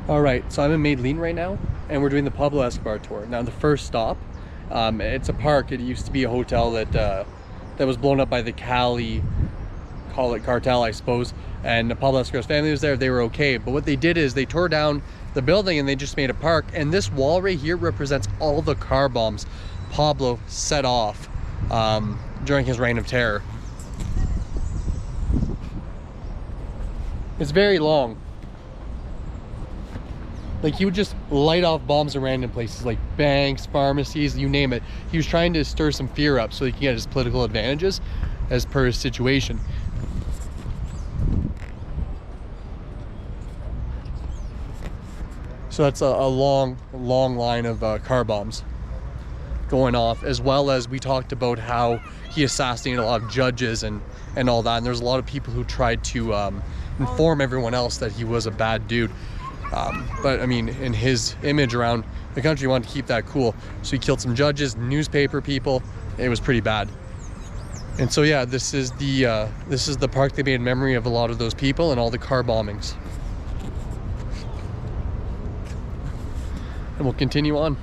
All right, so I'm in Medellin right now, and we're doing the Pablo Escobar tour. Now, the first stop, it's a park. It used to be a hotel that that was blown up by the Cali, call it cartel, I suppose. And Pablo Escobar's family was there. They were okay, but what they did is they tore down the building and they just made a park. And this wall right here represents all the car bombs Pablo set off during his reign of terror. It's very long. Like, he would just light off bombs in random places, like banks, pharmacies, you name it. He was trying to stir some fear up so he could get his political advantages as per his situation. So that's a long line of car bombs going off, as well as we talked about how he assassinated a lot of judges and all that. And there's a lot of people who tried to inform everyone else that he was a bad dude. But I mean, in his image around the country, he wanted to keep that cool. So he killed some judges, newspaper people. It was pretty bad. And so yeah, this is the park they made in memory of a lot of those people and all the car bombings. And we'll continue on.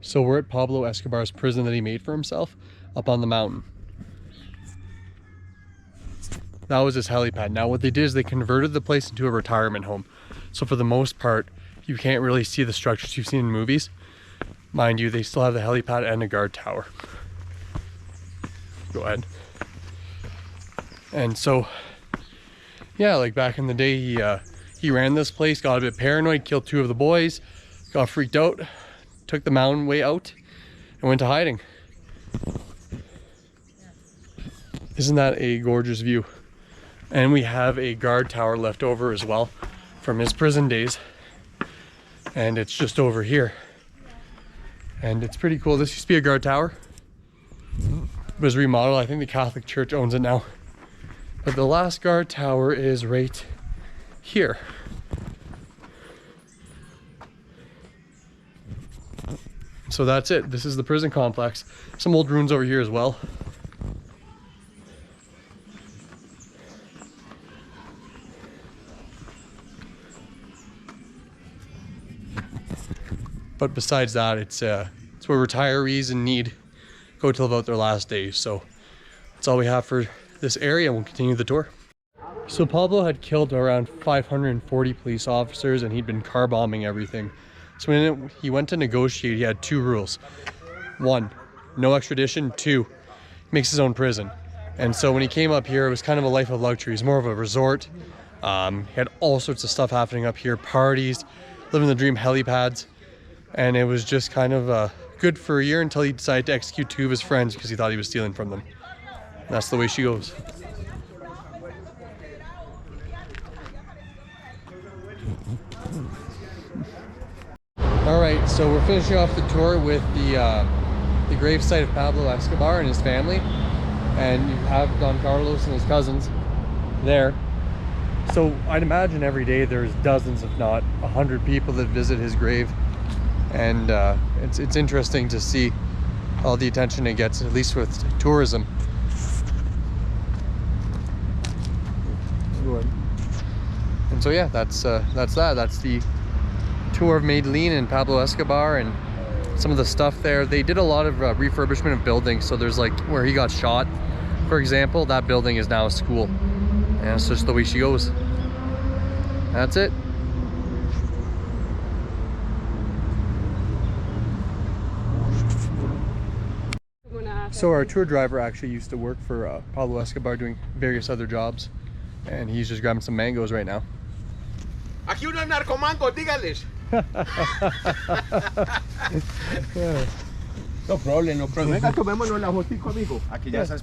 So we're at Pablo Escobar's prison that he made for himself up on the mountain. That was his helipad. Now what they did is they converted the place into a retirement home. So for the most part, you can't really see the structures you've seen in movies. Mind you, they still have the helipad and a guard tower. Go ahead. And so, yeah, like back in the day, he ran this place, got a bit paranoid, killed 2 of the boys, got freaked out, took the mountain way out, and went to hiding. Isn't that a gorgeous view? And we have a guard tower left over as well from his prison days. And it's just over here. And it's pretty cool. This used to be a guard tower. It was remodeled. I think the Catholic Church owns it now. But the last guard tower is right here. So that's it. This is the prison complex. Some old ruins over here as well. But besides that, it's where retirees in need go to live out their last days. So that's all we have for this area. We'll continue the tour. So Pablo had killed around 540 police officers, and he'd been car bombing everything. So when he went to negotiate, he had 2 rules. 1, no extradition. 2, he makes his own prison. And so when he came up here, it was kind of a life of luxury. It was more of a resort. He had all sorts of stuff happening up here, parties, living the dream, helipads. And it was just kind of good for a year until he decided to execute 2 of his friends because he thought he was stealing from them. And that's the way she goes. All right, so we're finishing off the tour with the gravesite of Pablo Escobar and his family. And you have Don Carlos and his cousins there. So I'd imagine every day there's dozens, if not 100 people that visit his grave. And it's interesting to see all the attention it gets, at least with tourism. And so yeah, that's that. That's the tour of Medellin and Pablo Escobar and some of the stuff there. They did a lot of refurbishment of buildings. So there's like where he got shot, for example, that building is now a school. And it's just the way she goes. That's it. So our tour driver actually used to work for Pablo Escobar doing various other jobs, and he's just grabbing some mangoes right now. Aquí unos narcomangos, dígales. Yeah. No problem, no problem. Venga, tomémonos la fotico, amigo. Aquí ya sabes.